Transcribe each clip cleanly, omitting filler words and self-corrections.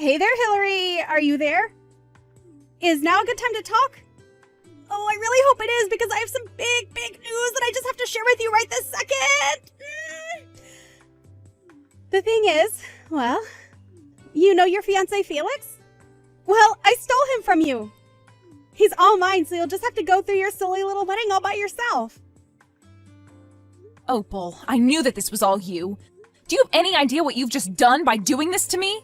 Hey there, Hillary. Are you there? Is now a good time to talk? Oh, I really hope it is because I have some big news that I just have to share with you right this second. The thing is, well, you know your fiancé Felix? Well, I stole him from you. He's all mine, so you'll just have to go through your silly little wedding all by yourself. Opal, I knew that this was all you. Do you have any idea what you've just done by doing this to me?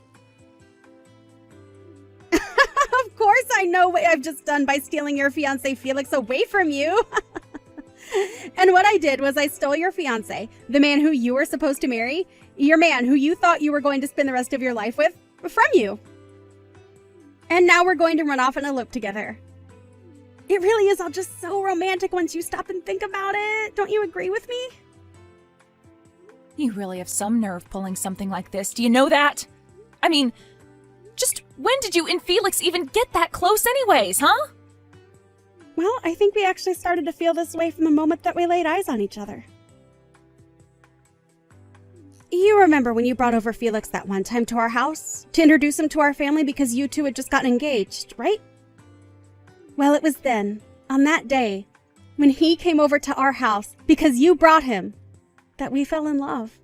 Of course I know what I've just done by stealing your fiancé Felix away from you. And what I did was I stole your fiancé, the man who you were supposed to marry, your man who you thought you were going to spend the rest of your life with, from you. And now we're going to run off and elope together. It really is all just so romantic once you stop and think about it. Don't you agree with me? You really have some nerve pulling something like this. Do you know that? I mean, just when did you and Felix even get that close anyways, huh? Well, I think we actually started to feel this way from the moment that we laid eyes on each other. You remember when you brought over Felix that one time to our house to introduce him to our family because you two had just gotten engaged, right? Well, it was then, on that day, when he came over to our house because you brought him, that we fell in love.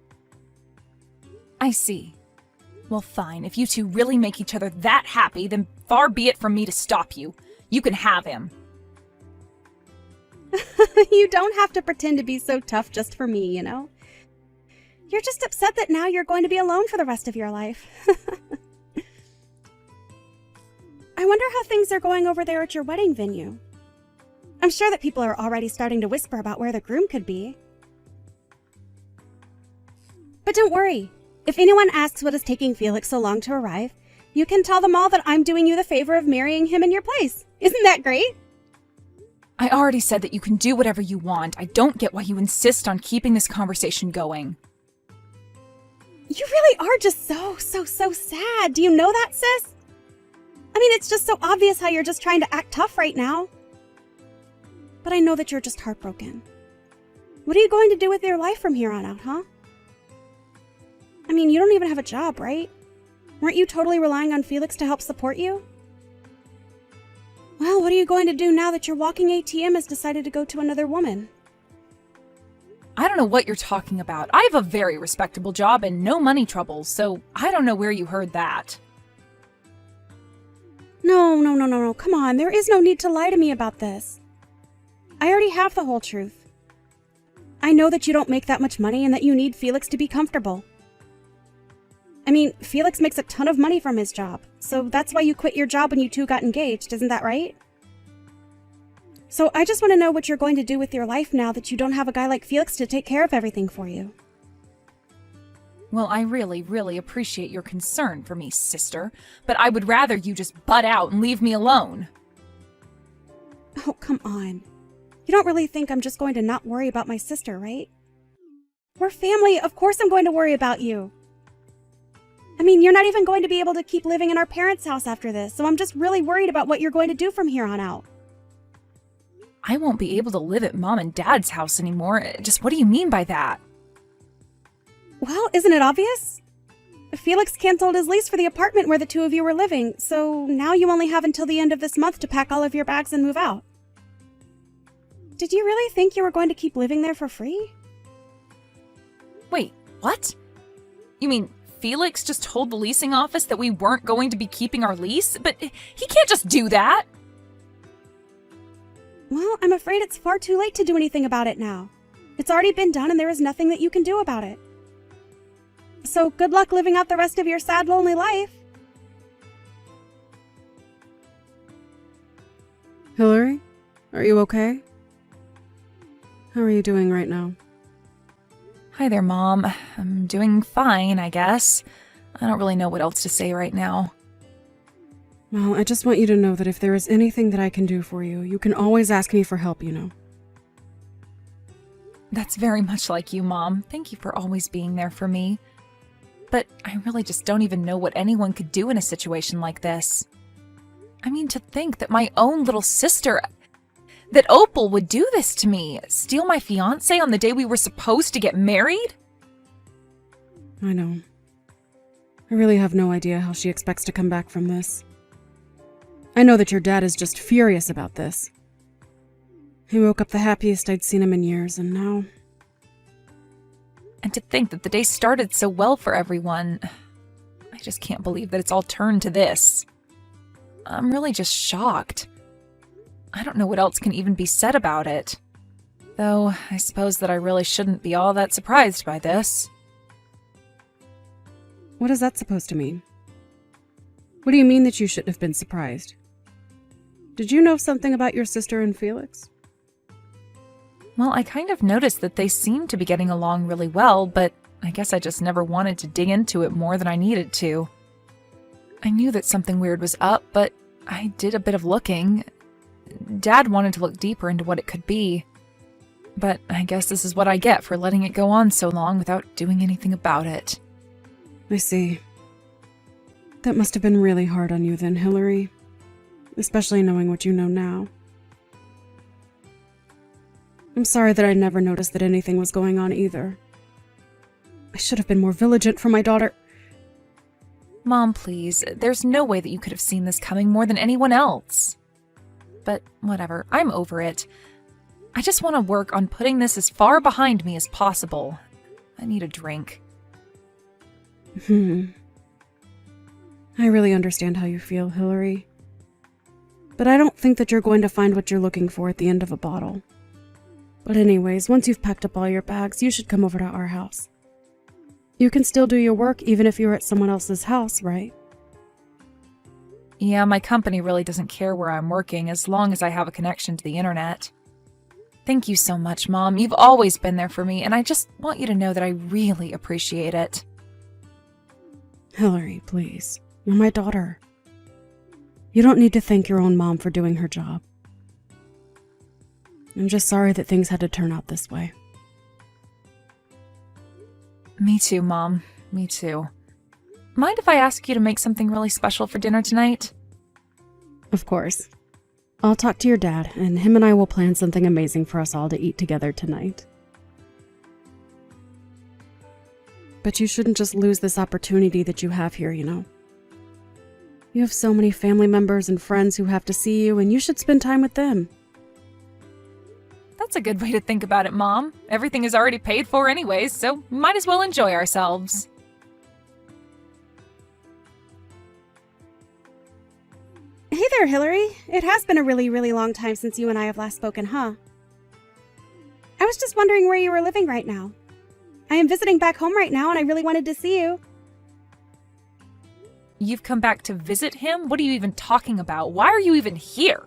I see. Well, fine. If you two really make each other that happy, then far be it from me to stop you. You can have him. You don't have to pretend to be so tough just for me, you know? You're just upset that now you're going to be alone for the rest of your life. I wonder how things are going over there at your wedding venue. I'm sure that people are already starting to whisper about where the groom could be. But don't worry. If anyone asks what is taking Felix so long to arrive, you can tell them all that I'm doing you the favor of marrying him in your place. Isn't that great? I already said that you can do whatever you want. I don't get why you insist on keeping this conversation going. You really are just so sad. Do you know that, sis? I mean, it's just so obvious how you're just trying to act tough right now. But I know that you're just heartbroken. What are you going to do with your life from here on out, huh? I mean, you don't even have a job, right? Weren't you totally relying on Felix to help support you? Well, what are you going to do now that your walking ATM has decided to go to another woman? I don't know what you're talking about. I have a very respectable job and no money troubles, so I don't know where you heard that. No. Come on, there is no need to lie to me about this. I already have the whole truth. I know that you don't make that much money and that you need Felix to be comfortable. I mean, Felix makes a ton of money from his job, so that's why you quit your job when you two got engaged, isn't that right? So I just want to know what you're going to do with your life now that you don't have a guy like Felix to take care of everything for you. Well, I really appreciate your concern for me, sister, but I would rather you just butt out and leave me alone. Oh, come on. You don't really think I'm just going to not worry about my sister, right? We're family. Of course I'm going to worry about you. I mean, you're not even going to be able to keep living in our parents' house after this, so I'm just really worried about what you're going to do from here on out. I won't be able to live at Mom and Dad's house anymore. Just what do you mean by that? Well, isn't it obvious? Felix canceled his lease for the apartment where the two of you were living, so now you only have until the end of this month to pack all of your bags and move out. Did you really think you were going to keep living there for free? Wait, what? You mean Felix just told the leasing office that we weren't going to be keeping our lease? But he can't just do that! Well, I'm afraid it's far too late to do anything about it now. It's already been done and there is nothing that you can do about it. So good luck living out the rest of your sad, lonely life. Hillary, are you okay? How are you doing right now? Hi there, Mom. I'm doing fine, I guess. I don't really know what else to say right now. Well, I just want you to know that if there is anything that I can do for you, you can always ask me for help, you know. That's very much like you, Mom. Thank you for always being there for me. But I really just don't even know what anyone could do in a situation like this. I mean, to think that my own little sister, that Opal would do this to me, steal my fiancé on the day we were supposed to get married? I know. I really have no idea how she expects to come back from this. I know that your dad is just furious about this. He woke up the happiest I'd seen him in years, and now... And to think that the day started so well for everyone. I just can't believe that it's all turned to this. I'm really just shocked. I don't know what else can even be said about it. Though, I suppose that I really shouldn't be all that surprised by this. What is that supposed to mean? What do you mean that you shouldn't have been surprised? Did you know something about your sister and Felix? Well, I kind of noticed that they seemed to be getting along really well, but I guess I just never wanted to dig into it more than I needed to. I knew that something weird was up, but I did a bit of looking. Dad wanted to look deeper into what it could be. But I guess this is what I get for letting it go on so long without doing anything about it. I see. That must have been really hard on you then, Hillary. Especially knowing what you know now. I'm sorry that I never noticed that anything was going on either. I should have been more vigilant for my daughter. Mom, please. There's no way that you could have seen this coming more than anyone else. But whatever, I'm over it. I just want to work on putting this as far behind me as possible. I need a drink. I really understand how you feel, Hillary. But I don't think that you're going to find what you're looking for at the end of a bottle. But anyways, once you've packed up all your bags, you should come over to our house. You can still do your work even if you're at someone else's house, right? Yeah, my company really doesn't care where I'm working as long as I have a connection to the internet. Thank you so much, Mom. You've always been there for me, and I just want you to know that I really appreciate it. Hillary, please. You're my daughter. You don't need to thank your own mom for doing her job. I'm just sorry that things had to turn out this way. Me too, Mom. Me too. Mind if I ask you to make something really special for dinner tonight? Of course. I'll talk to your dad, and him and I will plan something amazing for us all to eat together tonight. But you shouldn't just lose this opportunity that you have here, you know. You have so many family members and friends who have to see you, and you should spend time with them. That's a good way to think about it, Mom. Everything is already paid for anyways, so we might as well enjoy ourselves. Hey there, Hillary. It has been a really, really long time since you and I have last spoken, huh? I was just wondering where you were living right now. I am visiting back home right now, and I really wanted to see you. You've come back to visit him? What are you even talking about? Why are you even here?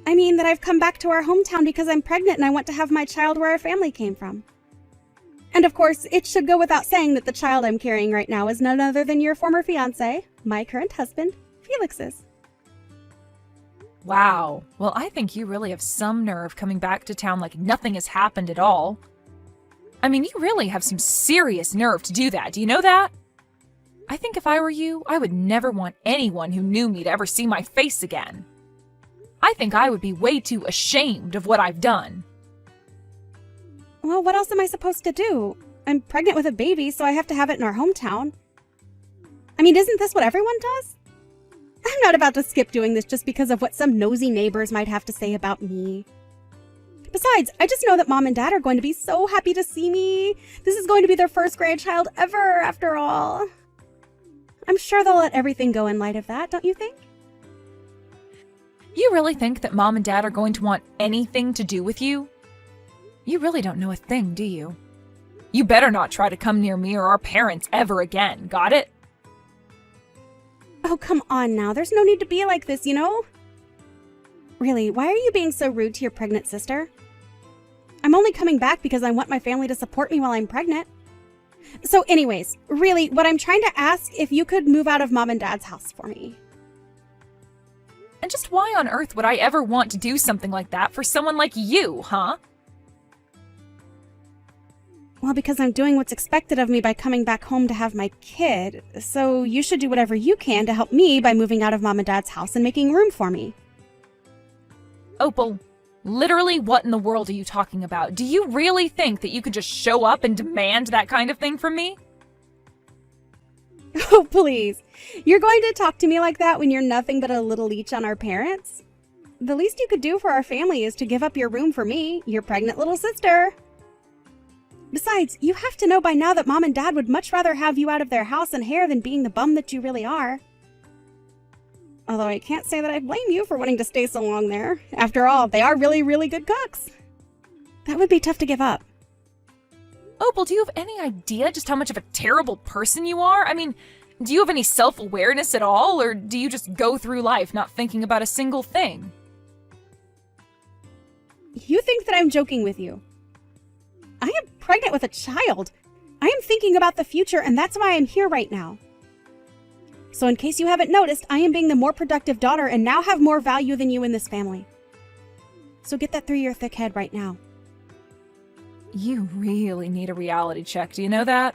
I mean that I've come back to our hometown because I'm pregnant and I want to have my child where our family came from. And of course, it should go without saying that the child I'm carrying right now is none other than your former fiancé, my current husband, Felix's. Wow. Well, I think you really have some nerve coming back to town like nothing has happened at all. I mean, you really have some serious nerve to do that. Do you know that? I think if I were you, I would never want anyone who knew me to ever see my face again. I think I would be way too ashamed of what I've done. Well, what else am I supposed to do? I'm pregnant with a baby, so I have to have it in our hometown. I mean, isn't this what everyone does? I'm not about to skip doing this just because of what some nosy neighbors might have to say about me. Besides, I just know that Mom and Dad are going to be so happy to see me. This is going to be their first grandchild ever, after all. I'm sure they'll let everything go in light of that, don't you think? You really think that Mom and Dad are going to want anything to do with you? You really don't know a thing, do you? You better not try to come near me or our parents ever again, got it? Oh, come on now. There's no need to be like this, you know? Really, why are you being so rude to your pregnant sister? I'm only coming back because I want my family to support me while I'm pregnant. So anyways, really, what I'm trying to ask if you could move out of Mom and Dad's house for me. And just why on earth would I ever want to do something like that for someone like you, huh? Well, because I'm doing what's expected of me by coming back home to have my kid, so you should do whatever you can to help me by moving out of Mom and Dad's house and making room for me. Opal, literally what in the world are you talking about? Do you really think that you could just show up and demand that kind of thing from me? Oh, please. You're going to talk to me like that when you're nothing but a little leech on our parents? The least you could do for our family is to give up your room for me, your pregnant little sister. Besides, you have to know by now that Mom and Dad would much rather have you out of their house and hair than being the bum that you really are. Although I can't say that I blame you for wanting to stay so long there. After all, they are really, really good cooks. That would be tough to give up. Opal, do you have any idea just how much of a terrible person you are? I mean, do you have any self-awareness at all, or do you just go through life not thinking about a single thing? You think that I'm joking with you. I am pregnant with a child. I am thinking about the future, and that's why I'm here right now. So in case you haven't noticed, I am being the more productive daughter and now have more value than you in this family. So get that through your thick head right now. You really need a reality check, do you know that?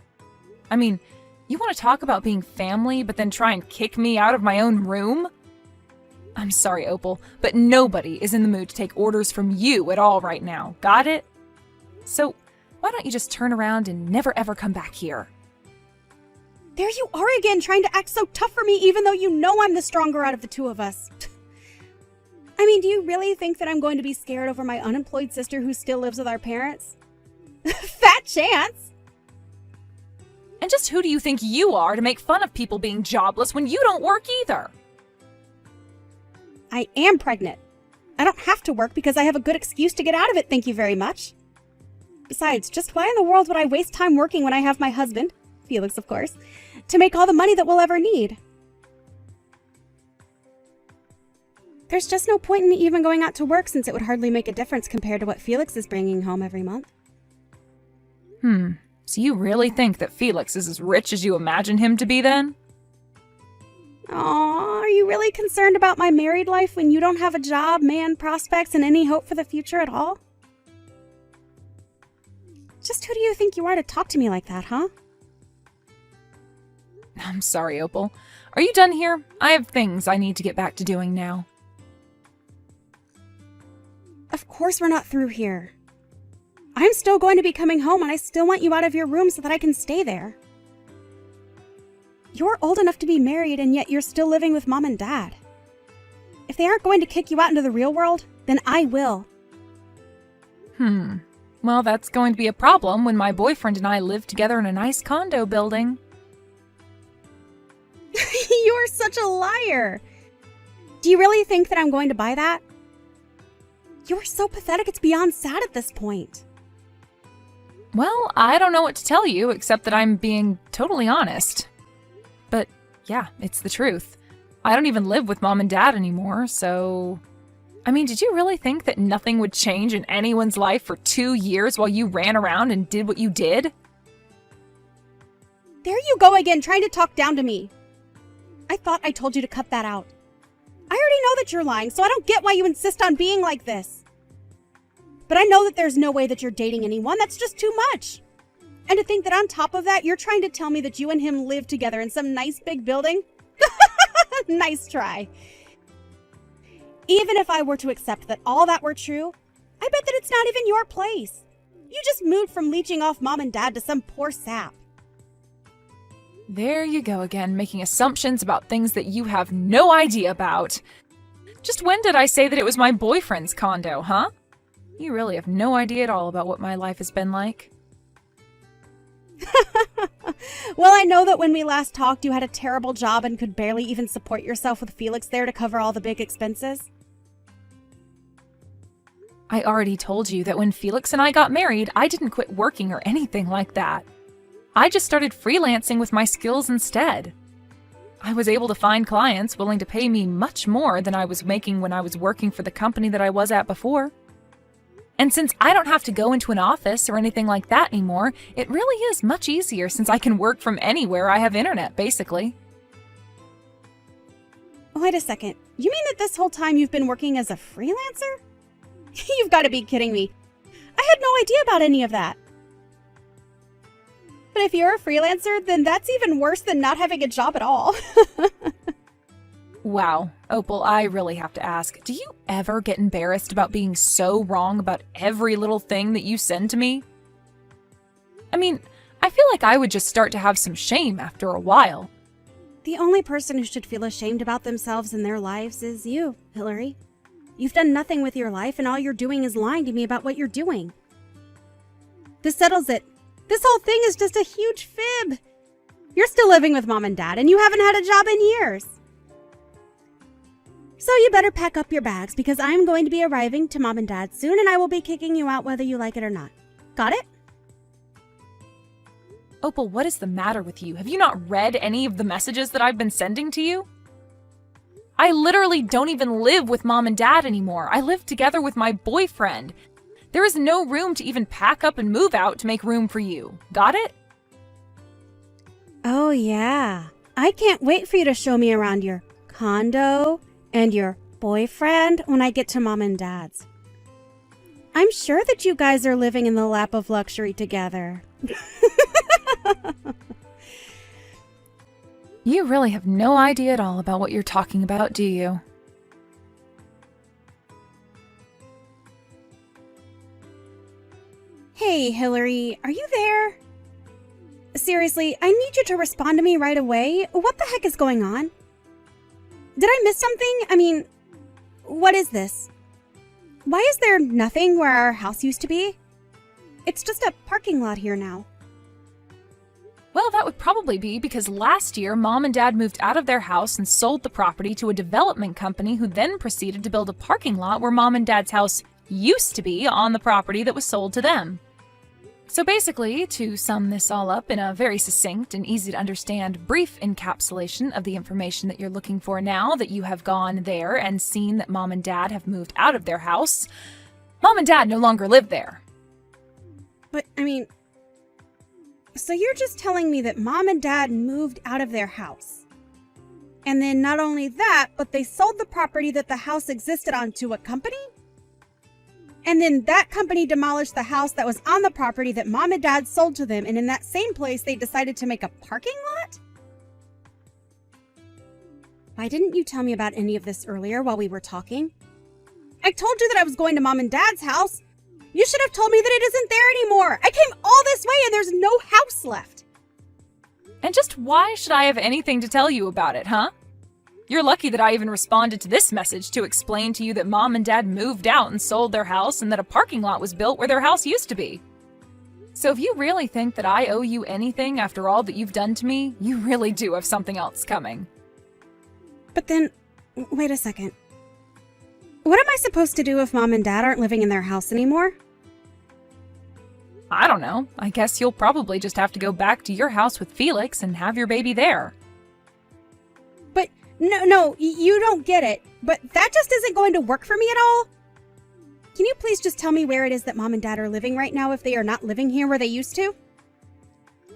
I mean, you want to talk about being family, but then try and kick me out of my own room? I'm sorry, Opal, but nobody is in the mood to take orders from you at all right now. Got it? So, why don't you just turn around and never ever come back here? There you are again, trying to act so tough for me even though you know I'm the stronger out of the two of us. I mean, do you really think that I'm going to be scared over my unemployed sister who still lives with our parents? Fat chance! And just who do you think you are to make fun of people being jobless when you don't work either? I am pregnant. I don't have to work because I have a good excuse to get out of it, thank you very much. Besides, just why in the world would I waste time working when I have my husband, Felix of course, to make all the money that we'll ever need? There's just no point in me even going out to work since it would hardly make a difference compared to what Felix is bringing home every month. So you really think that Felix is as rich as you imagine him to be then? Aw, are you really concerned about my married life when you don't have a job, man, prospects, and any hope for the future at all? Just who do you think you are to talk to me like that, huh? I'm sorry, Opal. Are you done here? I have things I need to get back to doing now. Of course we're not through here. I'm still going to be coming home and I still want you out of your room so that I can stay there. You're old enough to be married and yet you're still living with Mom and Dad. If they aren't going to kick you out into the real world, then I will. Well, that's going to be a problem when my boyfriend and I live together in a nice condo building. You're such a liar. Do you really think that I'm going to buy that? You're so pathetic it's beyond sad at this point. Well, I don't know what to tell you except that I'm being totally honest. But yeah, it's the truth. I don't even live with Mom and Dad anymore, so... I mean, did you really think that nothing would change in anyone's life for 2 years while you ran around and did what you did? There you go again, trying to talk down to me. I thought I told you to cut that out. I already know that you're lying, so I don't get why you insist on being like this. But I know that there's no way that you're dating anyone. That's just too much. And to think that on top of that, you're trying to tell me that you and him live together in some nice big building? Nice try. Even if I were to accept that all that were true, I bet that it's not even your place. You just moved from leeching off Mom and Dad to some poor sap. There you go again, making assumptions about things that you have no idea about. Just when did I say that it was my boyfriend's condo, huh? You really have no idea at all about what my life has been like. Well, I know that when we last talked, you had a terrible job and could barely even support yourself with Felix there to cover all the big expenses. I already told you that when Felix and I got married, I didn't quit working or anything like that. I just started freelancing with my skills instead. I was able to find clients willing to pay me much more than I was making when I was working for the company that I was at before. And since I don't have to go into an office or anything like that anymore, it really is much easier since I can work from anywhere I have internet, basically. Wait a second. You mean that this whole time you've been working as a freelancer? You've got to be kidding me. I had no idea about any of that. But if you're a freelancer, then that's even worse than not having a job at all. Wow, Opal, I really have to ask, do you ever get embarrassed about being so wrong about every little thing that you send to me? I mean, I feel like I would just start to have some shame after a while. The only person who should feel ashamed about themselves and their lives is you, Hillary. You've done nothing with your life, and all you're doing is lying to me about what you're doing. This settles it. This whole thing is just a huge fib. You're still living with Mom and Dad, and you haven't had a job in years. So you better pack up your bags, because I'm going to be arriving to Mom and Dad soon, and I will be kicking you out whether you like it or not. Got it? Opal, what is the matter with you? Have you not read any of the messages that I've been sending to you? I literally don't even live with Mom and Dad anymore. I live together with my boyfriend. There is no room to even pack up and move out to make room for you. Got it? Oh, yeah. I can't wait for you to show me around your condo and your boyfriend when I get to Mom and Dad's. I'm sure that you guys are living in the lap of luxury together. You really have no idea at all about what you're talking about, do you? Hey, Hillary, are you there? Seriously, I need you to respond to me right away. What the heck is going on? Did I miss something? I mean, what is this? Why is there nothing where our house used to be? It's just a parking lot here now. Well, that would probably be because last year, Mom and Dad moved out of their house and sold the property to a development company who then proceeded to build a parking lot where Mom and Dad's house used to be on the property that was sold to them. So basically, to sum this all up in a very succinct and easy to understand brief encapsulation of the information that you're looking for now that you have gone there and seen that Mom and Dad have moved out of their house, Mom and Dad no longer live there. But, I mean, so you're just telling me that Mom and Dad moved out of their house. And then not only that, but they sold the property that the house existed on to a company? And then that company demolished the house that was on the property that Mom and Dad sold to them, and in that same place they decided to make a parking lot? Why didn't you tell me about any of this earlier while we were talking? I told you that I was going to Mom and Dad's house. You should have told me that it isn't there anymore. I came all this way and there's no house left. And just why should I have anything to tell you about it, huh? You're lucky that I even responded to this message to explain to you that Mom and Dad moved out and sold their house and that a parking lot was built where their house used to be. So if you really think that I owe you anything after all that you've done to me, you really do have something else coming. But then, wait a second. What am I supposed to do if Mom and Dad aren't living in their house anymore? I don't know. I guess you'll probably just have to go back to your house with Felix and have your baby there. But, no, you don't get it. But that just isn't going to work for me at all. Can you please just tell me where it is that Mom and Dad are living right now if they are not living here where they used to?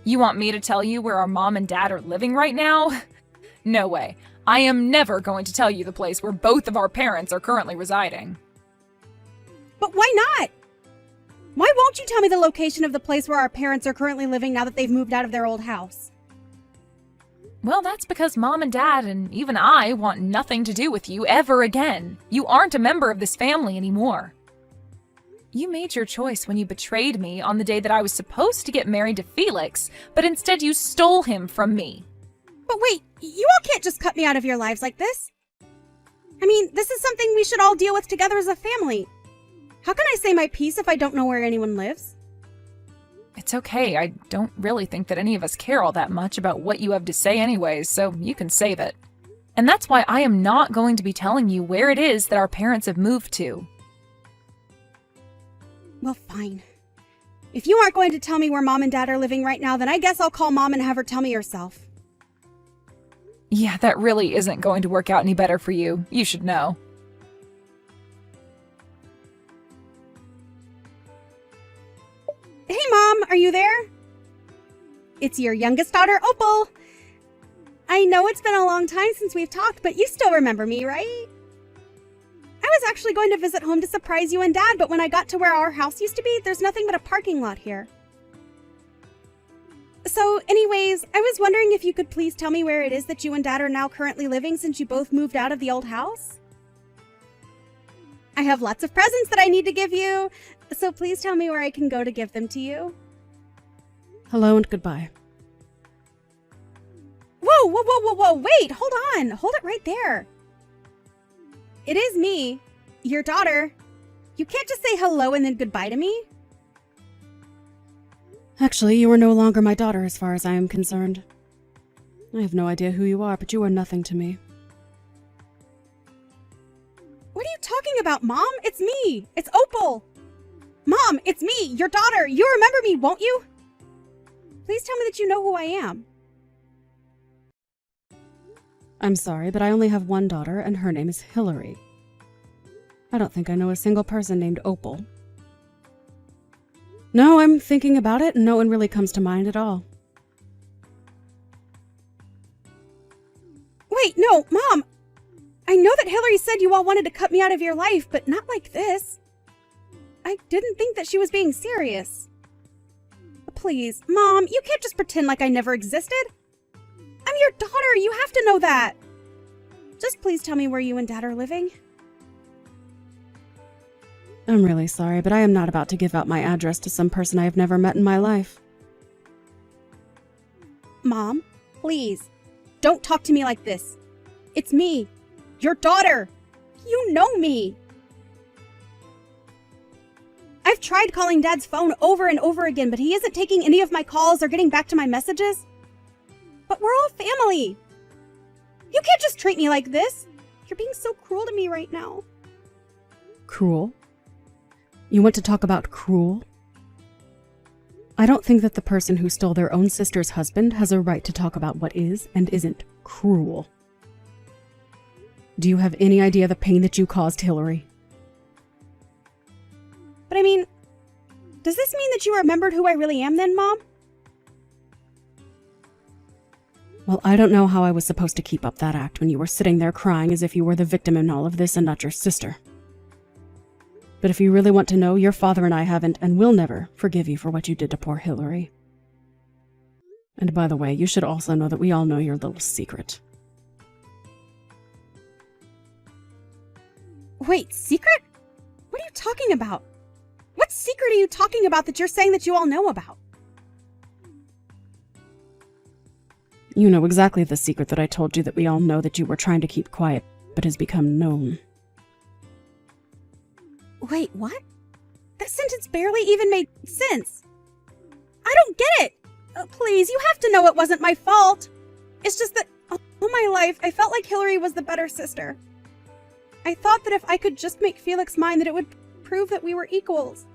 You want me to tell you where our mom and dad are living right now? No way. I am never going to tell you the place where both of our parents are currently residing. But why not? Why won't you tell me the location of the place where our parents are currently living now that they've moved out of their old house? Well, that's because Mom and Dad and even I want nothing to do with you ever again. You aren't a member of this family anymore. You made your choice when you betrayed me on the day that I was supposed to get married to Felix, but instead you stole him from me. But wait, you all can't just cut me out of your lives like this. I mean, this is something we should all deal with together as a family. How can I say my piece if I don't know where anyone lives? It's okay. I don't really think that any of us care all that much about what you have to say anyways, so you can save it. And that's why I am not going to be telling you where it is that our parents have moved to. Well, fine. If you aren't going to tell me where Mom and Dad are living right now, then I guess I'll call Mom and have her tell me herself. Yeah, that really isn't going to work out any better for you. You should know. Hey, Mom, are you there? It's your youngest daughter, Opal. I know it's been a long time since we've talked, but you still remember me, right? I was actually going to visit home to surprise you and Dad, but when I got to where our house used to be, there's nothing but a parking lot here. So, anyways, I was wondering if you could please tell me where it is that you and Dad are now currently living since you both moved out of the old house? I have lots of presents that I need to give you, so please tell me where I can go to give them to you. Hello and goodbye. Whoa! whoa, wait, hold on. Hold it right there. It is me, your daughter. You can't just say hello and then goodbye to me. Actually, you are no longer my daughter as far as I am concerned. I have no idea who you are, but you are nothing to me. What are you talking about, Mom? It's me. It's Opal. Mom, it's me, your daughter. You remember me, won't you? Please tell me that you know who I am. I'm sorry, but I only have one daughter, and her name is Hillary. I don't think I know a single person named Opal. No, I'm thinking about it, and no one really comes to mind at all. Wait, no, Mom. I know that Hillary said you all wanted to cut me out of your life, but not like this. I didn't think that she was being serious. Please, Mom, you can't just pretend like I never existed. I'm your daughter, you have to know that. Just please tell me where you and Dad are living. I'm really sorry, but I am not about to give out my address to some person I have never met in my life. Mom, please, don't talk to me like this. It's me, your daughter. You know me. I've tried calling Dad's phone over and over again, but he isn't taking any of my calls or getting back to my messages. But we're all family. You can't just treat me like this. You're being so cruel to me right now. Cruel? You want to talk about cruel? I don't think that the person who stole their own sister's husband has a right to talk about what is and isn't cruel. Do you have any idea the pain that you caused Hillary? But I mean, does this mean that you remembered who I really am then, Mom? Well, I don't know how I was supposed to keep up that act when you were sitting there crying as if you were the victim in all of this and not your sister. But if you really want to know, your father and I haven't and will never forgive you for what you did to poor Hillary. And by the way, you should also know that we all know your little secret. Wait, secret? What are you talking about? What secret are you talking about that you're saying that you all know about? You know exactly the secret that I told you that we all know that you were trying to keep quiet, but has become known. Wait, what? That sentence barely even made sense. I don't get it. Please, you have to know it wasn't my fault. It's just that all my life, I felt like Hillary was the better sister. I thought that if I could just make Felix mine, that it would prove that we were equals.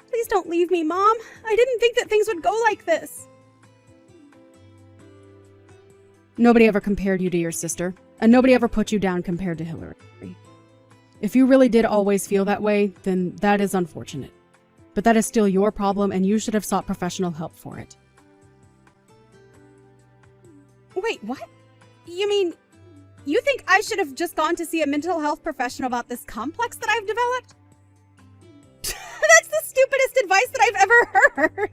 Please don't leave me, Mom. I didn't think that things would go like this. Nobody ever compared you to your sister, and nobody ever put you down compared to Hillary. If you really did always feel that way, then that is unfortunate. But that is still your problem, and you should have sought professional help for it. Wait, what? You mean, you think I should have just gone to see a mental health professional about this complex that I've developed? That's the stupidest advice that I've ever heard.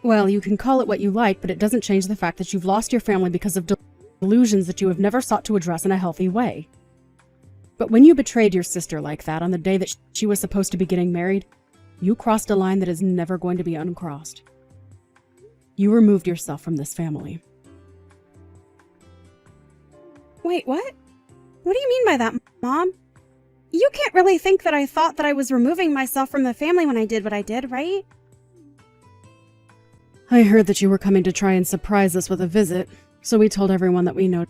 Well, you can call it what you like, but it doesn't change the fact that you've lost your family because of delusions that you have never sought to address in a healthy way. But when you betrayed your sister like that on the day that she was supposed to be getting married, you crossed a line that is never going to be uncrossed. You removed yourself from this family. Wait, what? What do you mean by that, Mom? You can't really think that I thought that I was removing myself from the family when I did what I did, right? I heard that you were coming to try and surprise us with a visit, so we told everyone that we know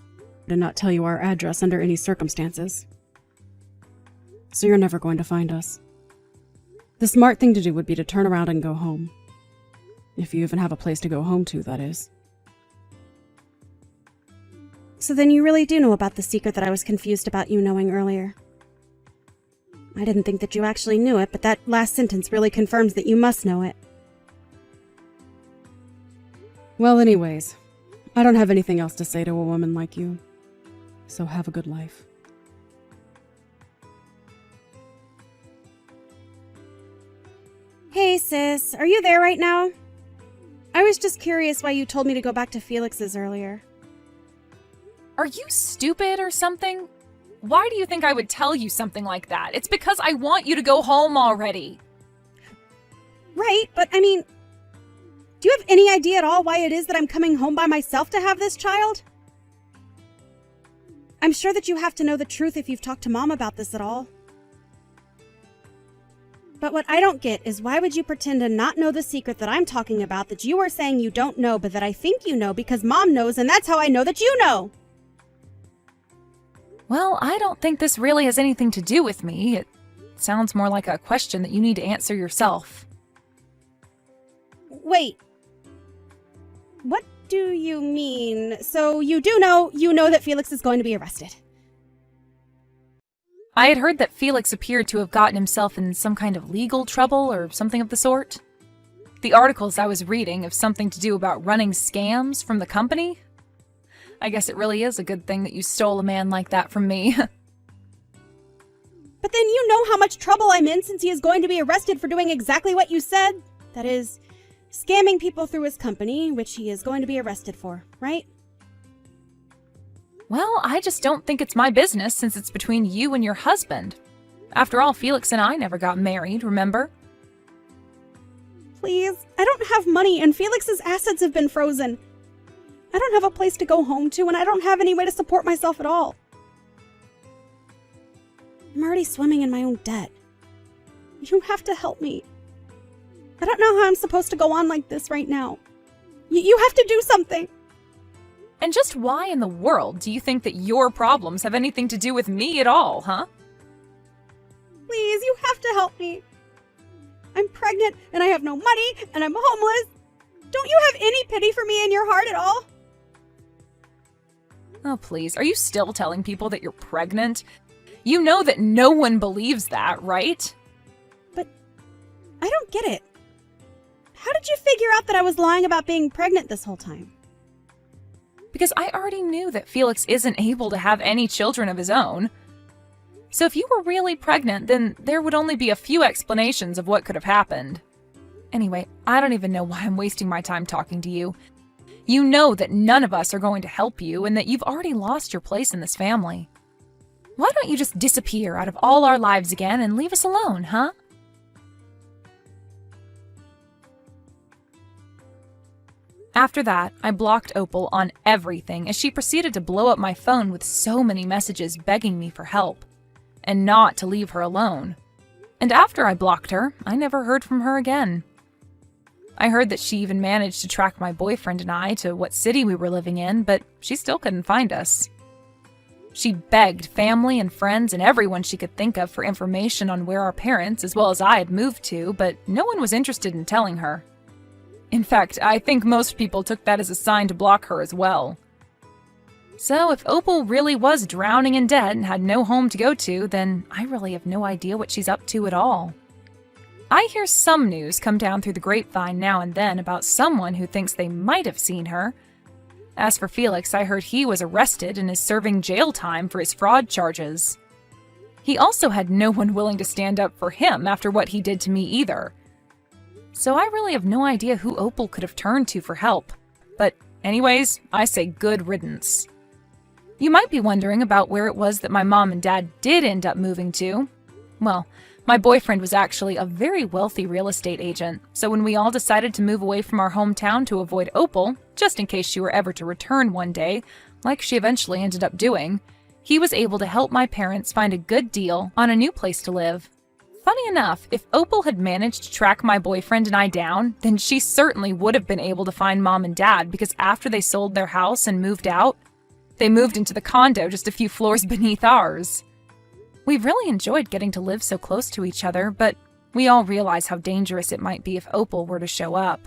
to not tell you our address under any circumstances. So you're never going to find us. The smart thing to do would be to turn around and go home. If you even have a place to go home to, that is. So then you really do know about the secret that I was confused about you knowing earlier. I didn't think that you actually knew it, but that last sentence really confirms that you must know it. Well, anyways, I don't have anything else to say to a woman like you. So have a good life. Hey, sis, are you there right now? I was just curious why you told me to go back to Felix's earlier. Are you stupid or something? Why do you think I would tell you something like that? It's because I want you to go home already. Right, but I mean, do you have any idea at all why it is that I'm coming home by myself to have this child? I'm sure that you have to know the truth if you've talked to Mom about this at all. But what I don't get is why would you pretend to not know the secret that I'm talking about that you are saying you don't know but that I think you know because Mom knows and that's how I know that you know? Well, I don't think this really has anything to do with me. It sounds more like a question that you need to answer yourself. Wait. What do you mean? So you know that Felix is going to be arrested. I had heard that Felix appeared to have gotten himself in some kind of legal trouble or something of the sort. The articles I was reading have something to do about running scams from the company. I guess it really is a good thing that you stole a man like that from me. But then you know how much trouble I'm in since he is going to be arrested for doing exactly what you said. That is, scamming people through his company, which he is going to be arrested for, right? Well, I just don't think it's my business since it's between you and your husband. After all, Felix and I never got married, remember? Please, I don't have money and Felix's assets have been frozen. I don't have a place to go home to and I don't have any way to support myself at all. I'm already swimming in my own debt. You have to help me. I don't know how I'm supposed to go on like this right now. You have to do something. And just why in the world do you think that your problems have anything to do with me at all, huh? Please, you have to help me. I'm pregnant and I have no money and I'm homeless. Don't you have any pity for me in your heart at all? Oh, please. Are you still telling people that you're pregnant? You know that no one believes that, right? But I don't get it. How did you figure out that I was lying about being pregnant this whole time? Because I already knew that Felix isn't able to have any children of his own. So if you were really pregnant, then there would only be a few explanations of what could have happened. Anyway, I don't even know why I'm wasting my time talking to you. You know that none of us are going to help you and that you've already lost your place in this family. Why don't you just disappear out of all our lives again and leave us alone, huh? After that, I blocked Opal on everything as she proceeded to blow up my phone with so many messages begging me for help, and not to leave her alone. And after I blocked her, I never heard from her again. I heard that she even managed to track my boyfriend and I to what city we were living in, but she still couldn't find us. She begged family and friends and everyone she could think of for information on where our parents, as well as I, had moved to, but no one was interested in telling her. In fact, I think most people took that as a sign to block her as well. So if Opal really was drowning in debt and had no home to go to, then I really have no idea what she's up to at all. I hear some news come down through the grapevine now and then about someone who thinks they might have seen her. As for Felix, I heard he was arrested and is serving jail time for his fraud charges. He also had no one willing to stand up for him after what he did to me either. So I really have no idea who Opal could have turned to for help. But anyways, I say good riddance. You might be wondering about where it was that my mom and dad did end up moving to. Well, my boyfriend was actually a very wealthy real estate agent, so when we all decided to move away from our hometown to avoid Opal, just in case she were ever to return one day, like she eventually ended up doing, he was able to help my parents find a good deal on a new place to live. Funny enough, if Opal had managed to track my boyfriend and I down, then she certainly would have been able to find Mom and Dad because after they sold their house and moved out, they moved into the condo just a few floors beneath ours. We've really enjoyed getting to live so close to each other, but we all realize how dangerous it might be if Opal were to show up.